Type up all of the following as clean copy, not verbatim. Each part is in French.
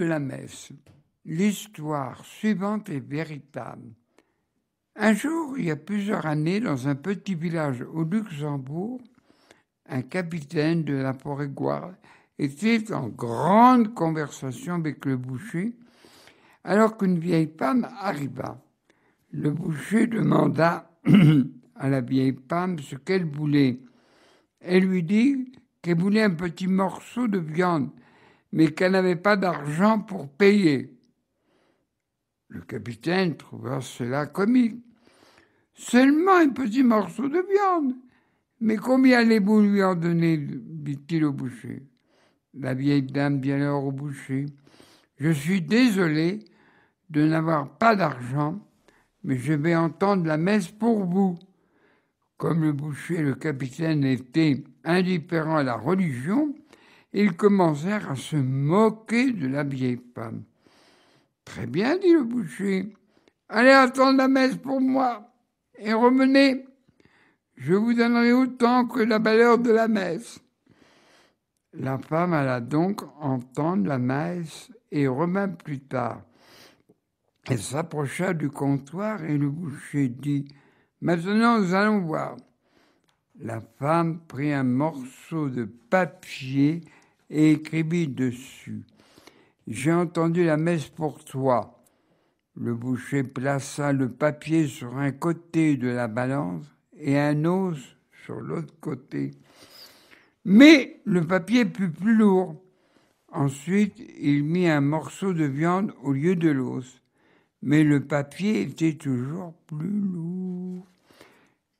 de la messe. L'histoire suivante est véritable. Un jour, il y a plusieurs années, dans un petit village au Luxembourg, un capitaine de la Forêt-Gouard était en grande conversation avec le boucher, alors qu'une vieille femme arriva. Le boucher demanda à la vieille femme ce qu'elle voulait. Elle lui dit qu'elle voulait un petit morceau de viande, mais qu'elle n'avait pas d'argent pour payer. Le capitaine trouva cela comique. Seulement un petit morceau de viande. Mais combien allez-vous lui en donner, dit-il au boucher. La vieille dame dit alors au boucher, je suis désolé de n'avoir pas d'argent, mais je vais entendre la messe pour vous. Comme le boucher et le capitaine étaient indifférents à la religion, ils commencèrent à se moquer de la vieille femme. Très bien, dit le boucher, allez attendre la messe pour moi et revenez. Je vous donnerai autant que la valeur de la messe. La femme alla donc entendre la messe et revint plus tard. Elle s'approcha du comptoir et le boucher dit « Maintenant, nous allons voir. » La femme prit un morceau de papier et écrivit dessus « J'ai entendu la messe pour toi. » Le boucher plaça le papier sur un côté de la balance et un os sur l'autre côté. Mais le papier fut plus lourd. Ensuite, il mit un morceau de viande au lieu de l'os. Mais le papier était toujours plus lourd.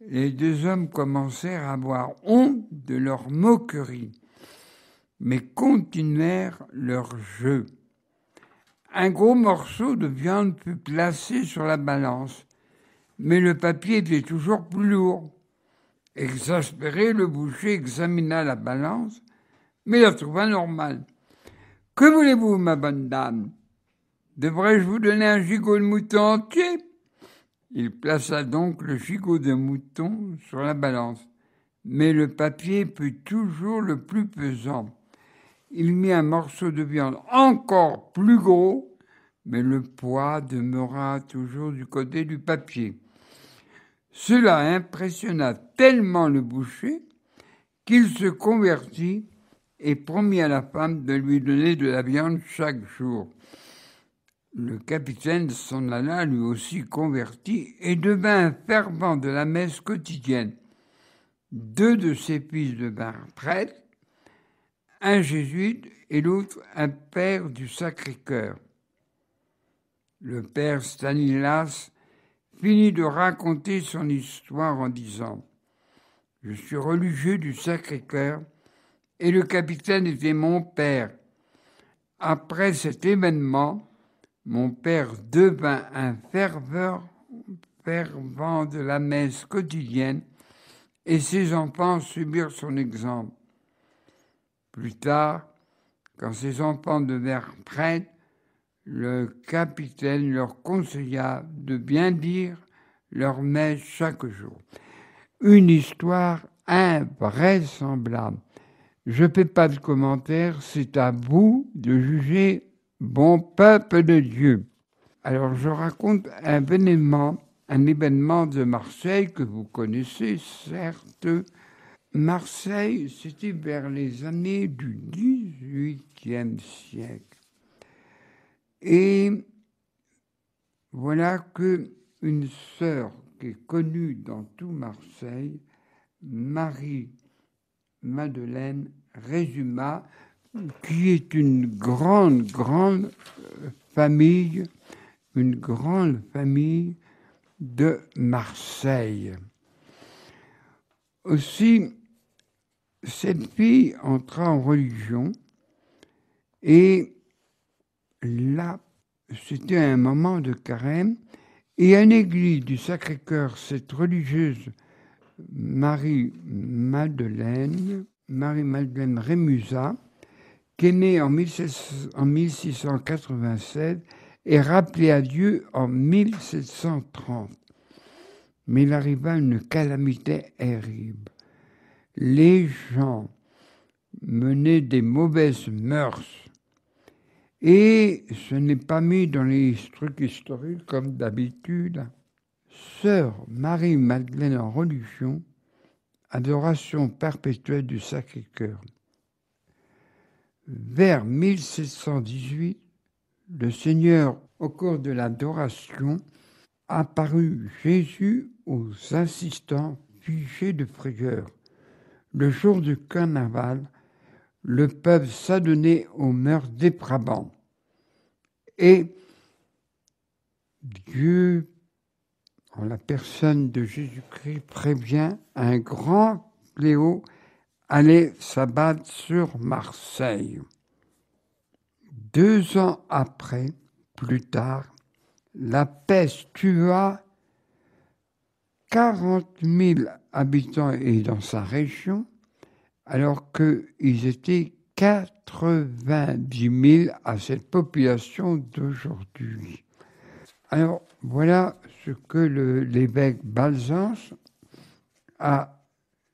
Les deux hommes commencèrent à avoir honte de leur moquerie, mais continuèrent leur jeu. Un gros morceau de viande fut placé sur la balance, mais le papier était toujours plus lourd. Exaspéré, le boucher examina la balance, mais la trouva normale. « Que voulez-vous, ma bonne dame ? Devrais-je vous donner un gigot de mouton entier ?» Il plaça donc le gigot de mouton sur la balance, mais le papier fut toujours le plus pesant. Il mit un morceau de viande encore plus gros, mais le poids demeura toujours du côté du papier. Cela impressionna tellement le boucher qu'il se convertit et promit à la femme de lui donner de la viande chaque jour. Le capitaine s'en alla lui aussi converti et devint un fervent de la messe quotidienne. Deux de ses fils devinrent prêtres, un jésuite et l'autre un père du Sacré-Cœur. Le père Stanislas finit de raconter son histoire en disant « Je suis religieux du Sacré-Cœur et le capitaine était mon père. Après cet événement, mon père devint un fervent de la messe quotidienne et ses enfants suivirent son exemple. Plus tard, quand ses enfants devinrent prêtres, le capitaine leur conseilla de bien dire leur messe chaque jour. » Une histoire invraisemblable. Je ne fais pas de commentaires, c'est à vous de juger, bon peuple de Dieu. Alors je raconte un événement de Marseille que vous connaissez certes. Marseille, c'était vers les années du XVIIIe siècle. Et voilà qu'une sœur qui est connue dans tout Marseille, Marie-Madeleine Résuma, qui est une grande famille de Marseille. Aussi, cette fille entra en religion et là, c'était un moment de carême et à l'église du Sacré-Cœur, cette religieuse Marie-Madeleine Rémusat, qui est née en 1687 et rappelée à Dieu en 1730. Mais il arriva une calamité terrible. Les gens menaient des mauvaises mœurs Et ce n'est pas mis dans les trucs historiques comme d'habitude. Sœur Marie-Madeleine en religion, adoration perpétuelle du Sacré-Cœur. Vers 1718, le Seigneur, au cours de l'adoration, apparut Jésus aux assistants figés de frayeur. Le jour du carnaval, le peuple s'adonnait aux mœurs dépravantes. Et Dieu, en la personne de Jésus-Christ, prévient un grand fléau allait s'abattre sur Marseille. 2 ans après, plus tard, la peste tua 40 000 habitants et dans sa région, alors qu'ils étaient 90 000 à cette population d'aujourd'hui. Alors, voilà ce que l'évêque Balzance a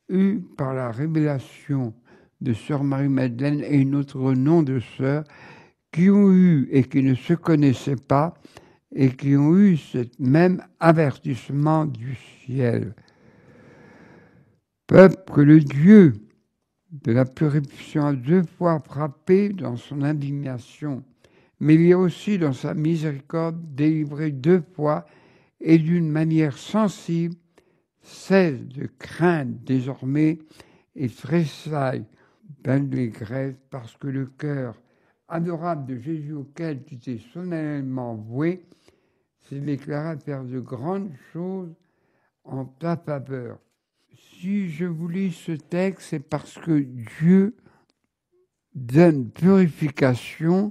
eu par la révélation de sœur Marie-Madeleine et une autre nom de sœurs qui ont eu et qui ne se connaissaient pas et qui ont eu ce même avertissement du ciel. Peuple que le Dieu de la purification a 2 fois frappé dans son indignation, mais il y a aussi dans sa miséricorde délivré 2 fois et d'une manière sensible, cesse de craindre désormais et tressaille d'allégresse parce que le cœur adorable de Jésus auquel tu t'es solennellement voué s'est déclaré à faire de grandes choses en ta faveur. Si je vous lis ce texte, c'est parce que Dieu donne purification,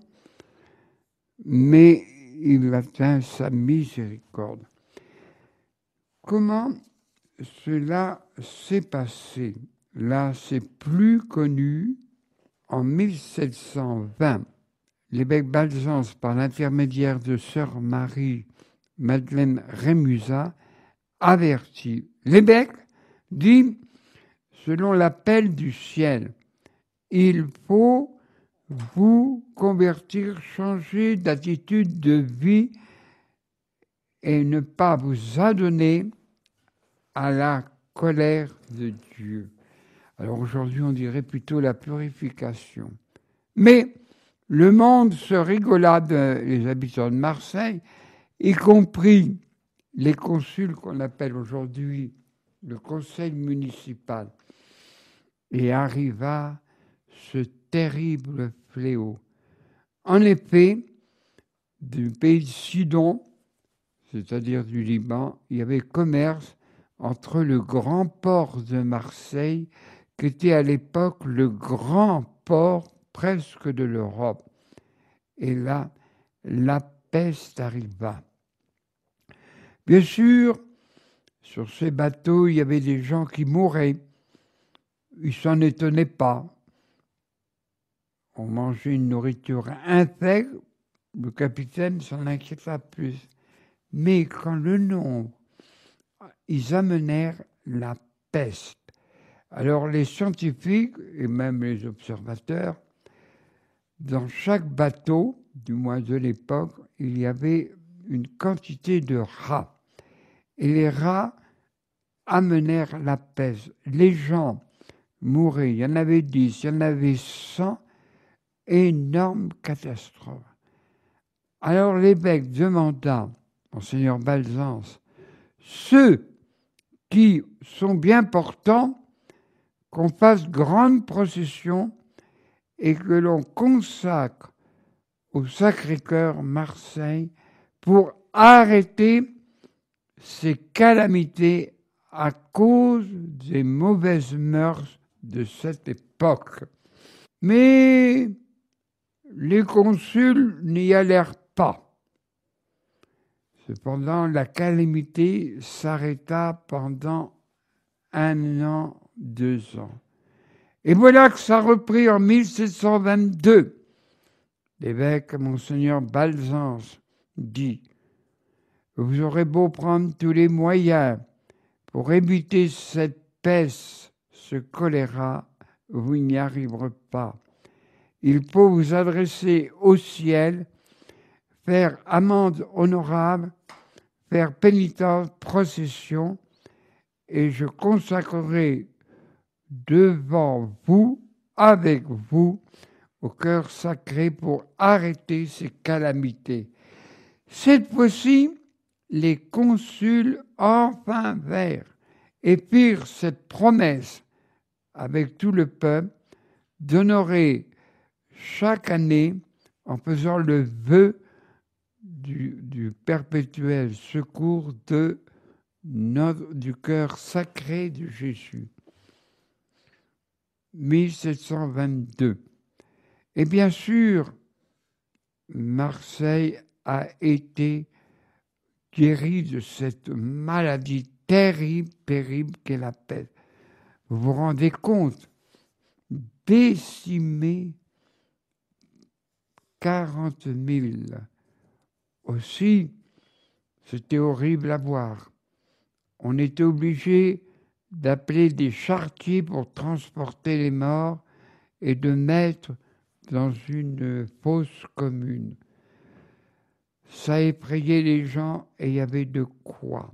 mais il atteint sa miséricorde. Comment cela s'est passé? Là, c'est plus connu. En 1720, l'évêque Balzance, par l'intermédiaire de sœur Marie-Madeleine Rémusat, avertit. L'évêque dit, selon l'appel du ciel, il faut vous convertir, changer d'attitude de vie et ne pas vous adonner à la colère de Dieu. Alors aujourd'hui, on dirait plutôt la purification. Mais le monde se rigolade, les habitants de Marseille, y compris les consuls qu'on appelle aujourd'hui le conseil municipal. Et arriva ce terrible fléau. En effet, du pays de Sidon, c'est-à-dire du Liban, il y avait commerce entre le grand port de Marseille, qui était à l'époque le grand port presque de l'Europe. Et là, la peste arriva. Bien sûr, sur ces bateaux, il y avait des gens qui mouraient. Ils s'en étonnaient pas. On mangeait une nourriture infecte, le capitaine s'en inquiéta plus. Mais quand le nombre, ils amenèrent la peste. Alors les scientifiques et même les observateurs, dans chaque bateau, du moins de l'époque, il y avait une quantité de rats. Et les rats amenèrent la peste. Les gens mouraient. Il y en avait 10, il y en avait 100. Énorme catastrophe. Alors l'évêque demanda, Monseigneur Balzance, ceux qui sont bien portants, qu'on fasse grande procession et que l'on consacre au Sacré-Cœur Marseille pour arrêter ces calamités à cause des mauvaises mœurs de cette époque. Mais les consuls n'y allèrent pas. Cependant, la calamité s'arrêta pendant 1 an, 2 ans. Et voilà que ça reprit en 1722. L'évêque, Monseigneur Balzance, dit « Vous aurez beau prendre tous les moyens pour éviter cette peste, ce choléra, vous n'y arriverez pas. il faut vous adresser au ciel, faire amende honorable, faire pénitence, procession, et je consacrerai devant vous, avec vous, au cœur sacré pour arrêter ces calamités. Cette fois-ci, les consuls enfin vinrent et firent cette promesse avec tout le peuple d'honorer chaque année, en faisant le vœu du perpétuel secours du cœur sacré de Jésus. 1722. Et bien sûr, Marseille a été guérie de cette maladie terrible, terrible qu'est la peste. Vous vous rendez compte? Décimée 40 000. Aussi, c'était horrible à voir. On était obligé d'appeler des charretiers pour transporter les morts et de mettre dans une fosse commune. Ça effrayait les gens et il y avait de quoi.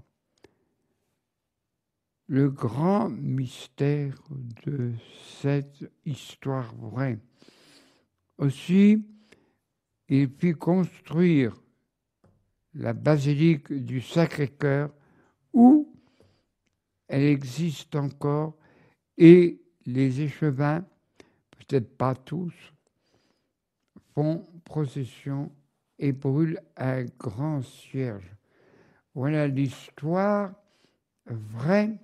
Le grand mystère de cette histoire vraie. Aussi, il fit construire la basilique du Sacré-Cœur où elle existe encore et les échevins, peut-être pas tous, font procession et brûlent un grand cierge. Voilà l'histoire vraie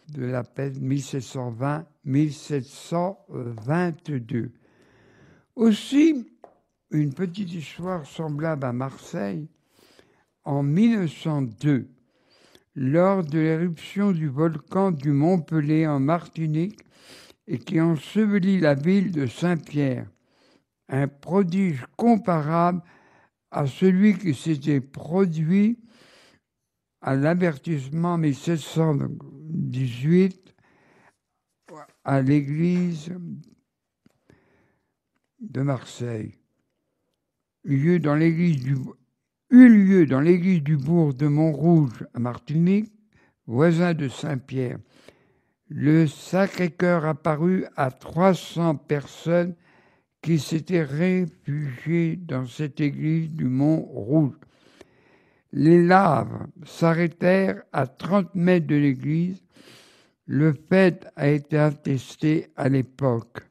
de la peste 1720-1722. Aussi, une petite histoire semblable à Marseille. En 1902, lors de l'éruption du volcan du Mont Pelé en Martinique et qui ensevelit la ville de Saint-Pierre, un prodige comparable à celui qui s'était produit à l'avertissement 1718 à l'église de Marseille, eut lieu dans l'église du bourg de Montrouge à Martinique, voisin de Saint-Pierre. Le Sacré-Cœur apparut à 300 personnes qui s'étaient réfugiées dans cette église du Mont-Rouge. Les laves s'arrêtèrent à 30 mètres de l'église. Le fait a été attesté à l'époque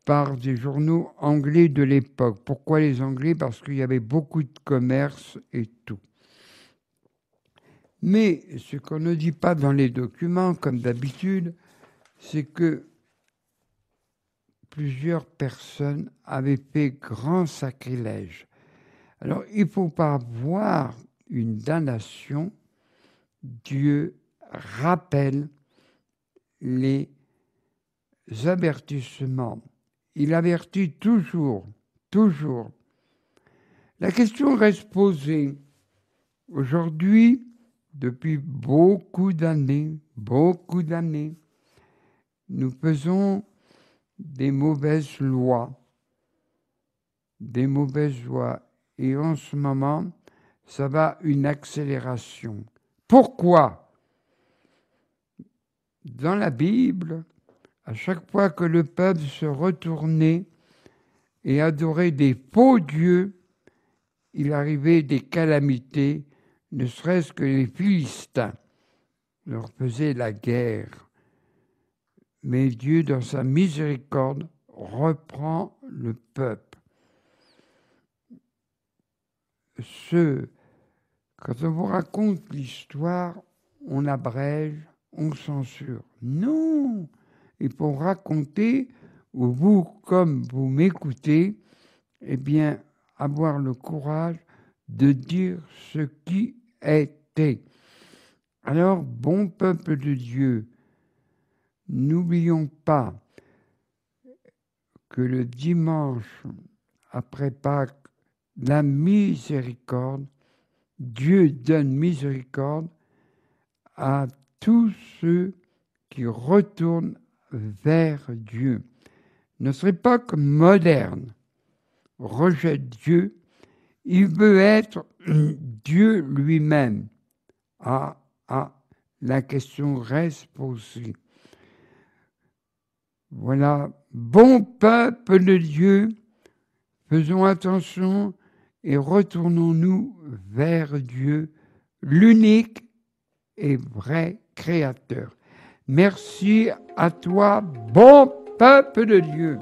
par des journaux anglais de l'époque. Pourquoi les Anglais? Parce qu'il y avait beaucoup de commerce et tout. Mais ce qu'on ne dit pas dans les documents, comme d'habitude, c'est que plusieurs personnes avaient fait grand sacrilège. Alors, il ne faut pas voir une damnation. Dieu rappelle les avertissements. Il avertit toujours, toujours. La question reste posée. Aujourd'hui, depuis beaucoup d'années, nous faisons des mauvaises lois. Et en ce moment, ça va une accélération. Pourquoi? Dans la Bible, à chaque fois que le peuple se retournait et adorait des faux dieux, il arrivait des calamités, ne serait-ce que les Philistins leur faisaient la guerre. Mais Dieu, dans sa miséricorde, reprend le peuple. Quand on vous raconte l'histoire, on abrège, on censure. Non, il faut raconter, ou vous, comme vous m'écoutez, eh bien, avoir le courage de dire ce qui était. Alors, bon peuple de Dieu, n'oublions pas que le dimanche après Pâques, la miséricorde, Dieu donne miséricorde à tous ceux qui retournent vers Dieu. Notre époque moderne rejette Dieu. Il veut être Dieu lui-même. La question reste posée. Voilà, bon peuple de Dieu, faisons attention et retournons-nous vers Dieu, l'unique et vrai Créateur. Merci à toi, bon peuple de Dieu.